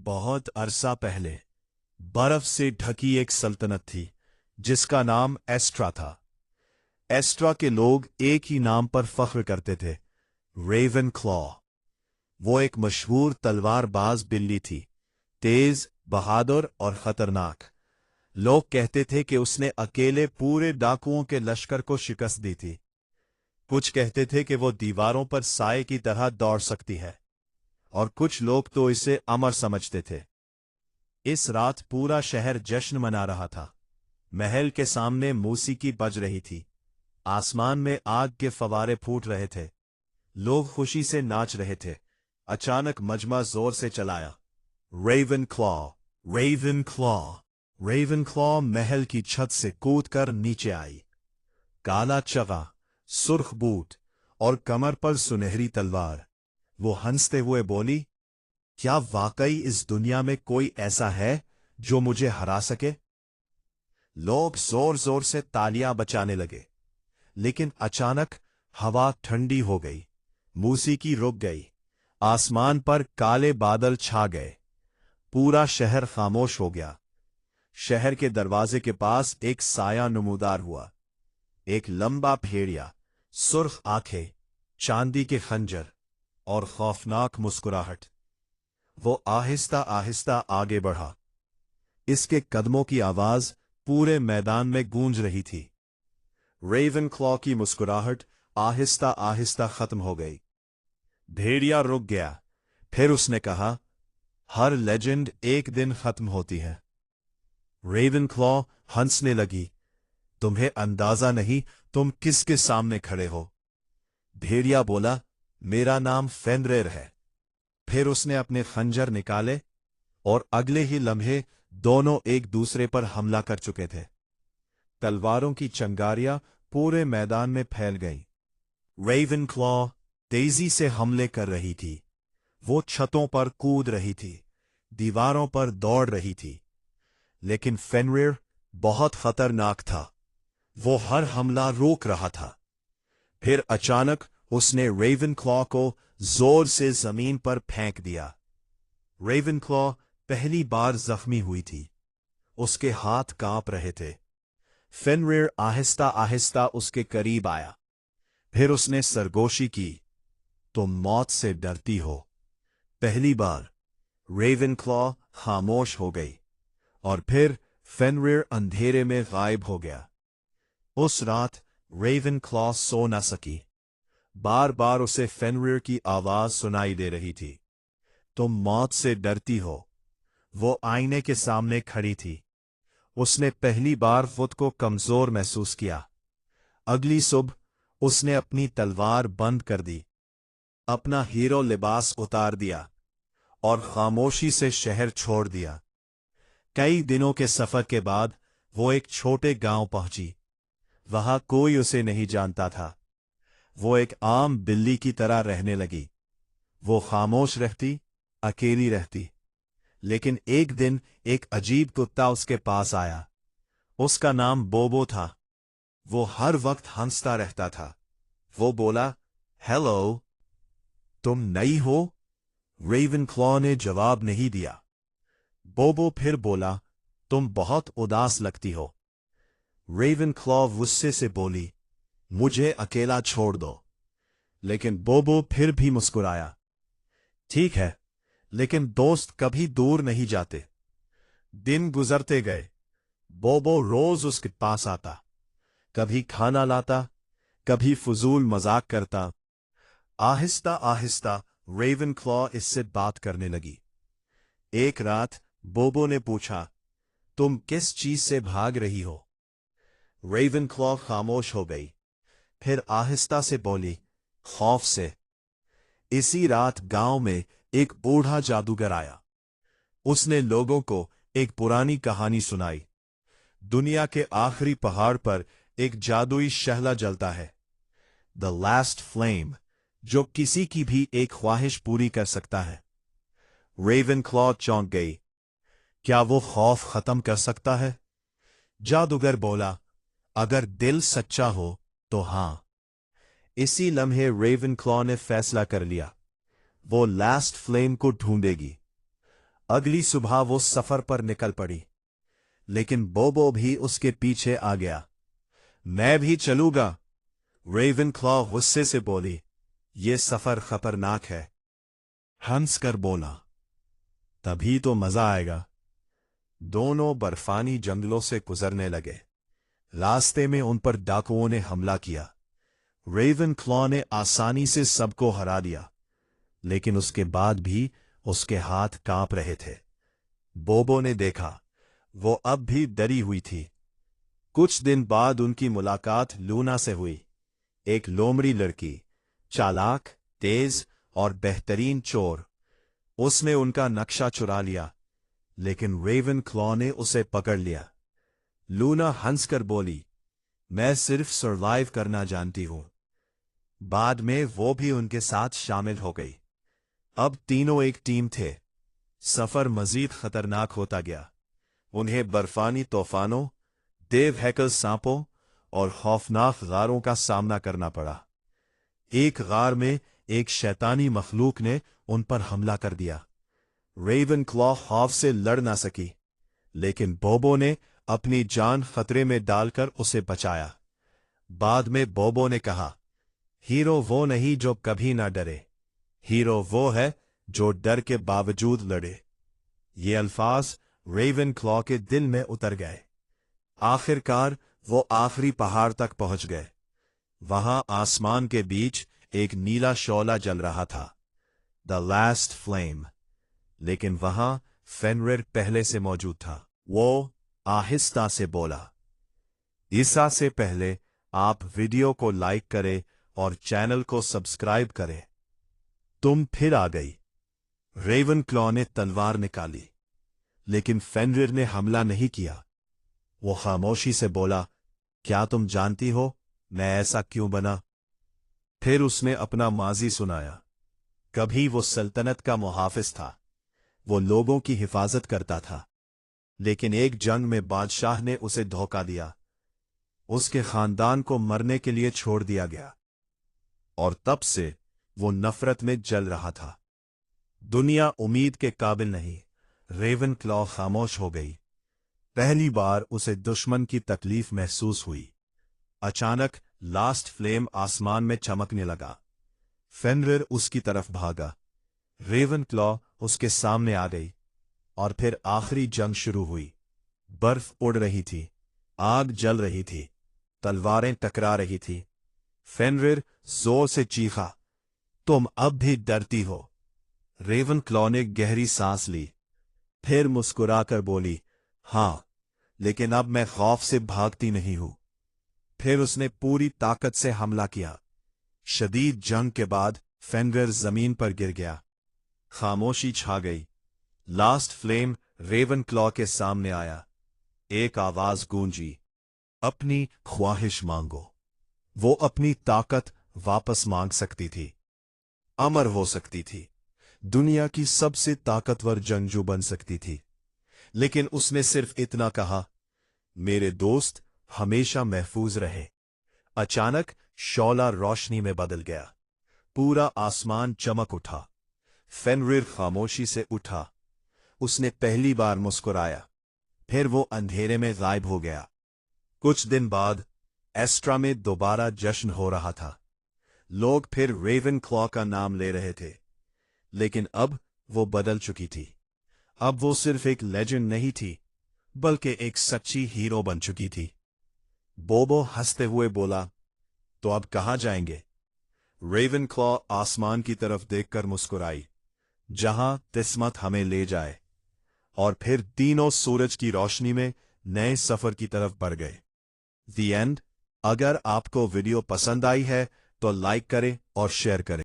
बहुत अरसा पहले बर्फ से ढकी एक सल्तनत थी जिसका नाम एस्ट्रा था। एस्ट्रा के लोग एक ही नाम पर फख्र करते थे, रेवन क्लॉ। वो एक मशहूर तलवारबाज बिल्ली थी, तेज, बहादुर और खतरनाक। लोग कहते थे कि उसने अकेले पूरे डाकुओं के लश्कर को शिकस्त दी थी। कुछ कहते थे कि वो दीवारों पर साए की तरह दौड़ सकती है, और कुछ लोग तो इसे अमर समझते थे। इस रात पूरा शहर जश्न मना रहा था। महल के सामने मौसीकी बज रही थी, आसमान में आग के फवारे फूट रहे थे, लोग खुशी से नाच रहे थे। अचानक मजमा जोर से चलाया, Ravenclaw, Ravenclaw. Ravenclaw महल की छत से कूदकर नीचे आई। काला चगा, सुर्ख बूट और कमर पर सुनहरी तलवार। वो हंसते हुए बोली, क्या वाकई इस दुनिया में कोई ऐसा है जो मुझे हरा सके? लोग जोर जोर से तालियां बजाने लगे, लेकिन अचानक हवा ठंडी हो गई, मौसीकी रुक गई, आसमान पर काले बादल छा गए, पूरा शहर खामोश हो गया। शहर के दरवाजे के पास एक साया नमूदार हुआ, एक लंबा भेड़िया, सुर्ख आंखें, चांदी के खंजर और खौफनाक मुस्कुराहट। वो आहिस्ता आहिस्ता आगे बढ़ा। इसके कदमों की आवाज पूरे मैदान में गूंज रही थी। रेवन क्लॉ की मुस्कुराहट आहिस्ता आहिस्ता खत्म हो गई। भेड़िया रुक गया। फिर उसने कहा, हर लेजेंड एक दिन खत्म होती है। रेवन क्लॉ हंसने लगी, तुम्हें अंदाजा नहीं तुम किसके सामने खड़े हो। भेड़िया बोला, मेरा नाम फेनरिर है। फिर उसने अपने खंजर निकाले और अगले ही लम्हे दोनों एक दूसरे पर हमला कर चुके थे। तलवारों की चंगारियां पूरे मैदान में फैल गईं। रेवन क्लॉ तेजी से हमले कर रही थी। वो छतों पर कूद रही थी, दीवारों पर दौड़ रही थी, लेकिन फेनरिर बहुत खतरनाक था। वो हर हमला रोक रहा था। फिर अचानक उसने रेवन क्लॉ को जोर से जमीन पर फेंक दिया। रेवन क्लॉ पहली बार जख्मी हुई थी, उसके हाथ कांप रहे थे। फेनरिर आहिस्ता आहिस्ता उसके करीब आया। फिर उसने सरगोशी की, तुम मौत से डरती हो। पहली बार रेवन क्लॉ खामोश हो गई, और फिर फेनरिर अंधेरे में गायब हो गया। उस रात रेवन क्लॉ सो न सकी। बार बार उसे फेनरिर की आवाज सुनाई दे रही थी, तुम मौत से डरती हो। वो आईने के सामने खड़ी थी। उसने पहली बार खुद को कमजोर महसूस किया। अगली सुबह उसने अपनी तलवार बंद कर दी, अपना हीरो लिबास उतार दिया और खामोशी से शहर छोड़ दिया। कई दिनों के सफर के बाद वो एक छोटे गांव पहुंची। वहां कोई उसे नहीं जानता था। वो एक आम बिल्ली की तरह रहने लगी। वो खामोश रहती, अकेली रहती। लेकिन एक दिन एक अजीब कुत्ता उसके पास आया। उसका नाम बोबो था। वो हर वक्त हंसता रहता था। वो बोला, हेलो, तुम नई हो? रेवन क्लॉ ने जवाब नहीं दिया। बोबो फिर बोला, तुम बहुत उदास लगती हो। रेवन क्लॉ गुस्से से बोली, मुझे अकेला छोड़ दो। लेकिन बोबो फिर भी मुस्कुराया, ठीक है, लेकिन दोस्त कभी दूर नहीं जाते। दिन गुजरते गए। बोबो रोज उसके पास आता, कभी खाना लाता, कभी फजूल मजाक करता। आहिस्ता आहिस्ता रेवन क्लॉ इससे बात करने लगी। एक रात बोबो ने पूछा, तुम किस चीज से भाग रही हो? रेवन क्लॉ खामोश हो गई, फिर आहिस्ता से बोली, खौफ से। इसी रात गांव में एक बूढ़ा जादूगर आया। उसने लोगों को एक पुरानी कहानी सुनाई। दुनिया के आखिरी पहाड़ पर एक जादुई शहला जलता है, द लास्ट फ्लेम, जो किसी की भी एक ख्वाहिश पूरी कर सकता है। रेवन क्लॉ चौंक गई, क्या वो खौफ खत्म कर सकता है? जादूगर बोला, अगर दिल सच्चा हो तो हां। इसी लम्हे रेवन क्लॉ ने फैसला कर लिया, वो लास्ट फ्लेम को ढूंढेगी। अगली सुबह वो सफर पर निकल पड़ी, लेकिन बोबो भी उसके पीछे आ गया। मैं भी चलूंगा, रेवन क्लॉ गुस्से से बोली। ये सफर खतरनाक है, हंस कर बोला। तभी तो मजा आएगा। दोनों बर्फानी जंगलों से गुजरने लगे। रास्ते में उन पर डाकुओं ने हमला किया। रेवन क्लॉ ने आसानी से सबको हरा दिया, लेकिन उसके बाद भी उसके हाथ कांप रहे थे। बोबो ने देखा, वो अब भी डरी हुई थी। कुछ दिन बाद उनकी मुलाकात लूना से हुई, एक लोमड़ी लड़की, चालाक, तेज और बेहतरीन चोर। उसने उनका नक्शा चुरा लिया, लेकिन रेवन क्लॉ ने उसे पकड़ लिया। लूना हंसकर बोली, मैं सिर्फ सर्वाइव करना जानती हूं। बाद में वो भी उनके साथ शामिल हो गई। अब तीनों एक टीम थे। सफर मजीद खतरनाक होता गया। उन्हें बर्फानी तूफानों, देव हैकल सांपों और खौफनाक गारों का सामना करना पड़ा। एक गार में एक शैतानी मखलूक ने उन पर हमला कर दिया। रेवन क्लॉ खौफ से लड़ ना सकी, लेकिन बोबो ने अपनी जान खतरे में डालकर उसे बचाया। बाद में बोबो ने कहा, हीरो वो नहीं जो कभी ना डरे, हीरो वो है जो डर के बावजूद लड़े। ये अल्फाज रेवन क्लॉ के दिल में उतर गए। आखिरकार वो आखिरी पहाड़ तक पहुंच गए। वहां आसमान के बीच एक नीला शोला जल रहा था, द लास्ट फ्लेम। लेकिन वहां फेनरिर पहले से मौजूद था। वो आहिस्ता से बोला, ईसा से पहले आप वीडियो को लाइक करें और चैनल को सब्सक्राइब करें। तुम फिर आ गई। रेवन क्लॉ ने तलवार निकाली, लेकिन फेनरिर ने हमला नहीं किया। वो खामोशी से बोला, क्या तुम जानती हो मैं ऐसा क्यों बना? फिर उसने अपना माजी सुनाया। कभी वो सल्तनत का मुहाफिज था, वो लोगों की हिफाजत करता था, लेकिन एक जंग में बादशाह ने उसे धोखा दिया। उसके खानदान को मरने के लिए छोड़ दिया गया, और तब से वो नफरत में जल रहा था। दुनिया उम्मीद के काबिल नहीं। रेवन क्लॉ खामोश हो गई। पहली बार उसे दुश्मन की तकलीफ महसूस हुई। अचानक लास्ट फ्लेम आसमान में चमकने लगा। फेनरिर उसकी तरफ भागा। रेवन क्लॉ उसके सामने आ गई, और फिर आखिरी जंग शुरू हुई। बर्फ उड़ रही थी, आग जल रही थी, तलवारें टकरा रही थी। फेनरिर जोर से चीखा, तुम अब भी डरती हो? रेवन क्लॉ ने गहरी सांस ली, फिर मुस्कुराकर बोली, हां, लेकिन अब मैं खौफ से भागती नहीं हूं। फिर उसने पूरी ताकत से हमला किया। शदीद जंग के बाद फेनरिर जमीन पर गिर गया। खामोशी छा गई। लास्ट फ्लेम रेवन क्लॉ के सामने आया। एक आवाज गूंजी, अपनी ख्वाहिश मांगो। वो अपनी ताकत वापस मांग सकती थी, अमर हो सकती थी, दुनिया की सबसे ताकतवर जंगजू बन सकती थी। लेकिन उसने सिर्फ इतना कहा, मेरे दोस्त हमेशा महफूज रहे। अचानक शौला रोशनी में बदल गया। पूरा आसमान चमक उठा। फेनरिर खामोशी से उठा। उसने पहली बार मुस्कुराया, फिर वो अंधेरे में गायब हो गया। कुछ दिन बाद एस्ट्रा में दोबारा जश्न हो रहा था। लोग फिर रेवन क्लॉ का नाम ले रहे थे, लेकिन अब वो बदल चुकी थी। अब वो सिर्फ एक लेजेंड नहीं थी, बल्कि एक सच्ची हीरो बन चुकी थी। बोबो हंसते हुए बोला, तो अब कहां जाएंगे? रेवन क्लॉ आसमान की तरफ देखकर मुस्कुराई, जहां किस्मत हमें ले जाए। और फिर तीनों सूरज की रोशनी में नए सफर की तरफ बढ़ गए। The end. अगर आपको वीडियो पसंद आई है तो लाइक करें और शेयर करें।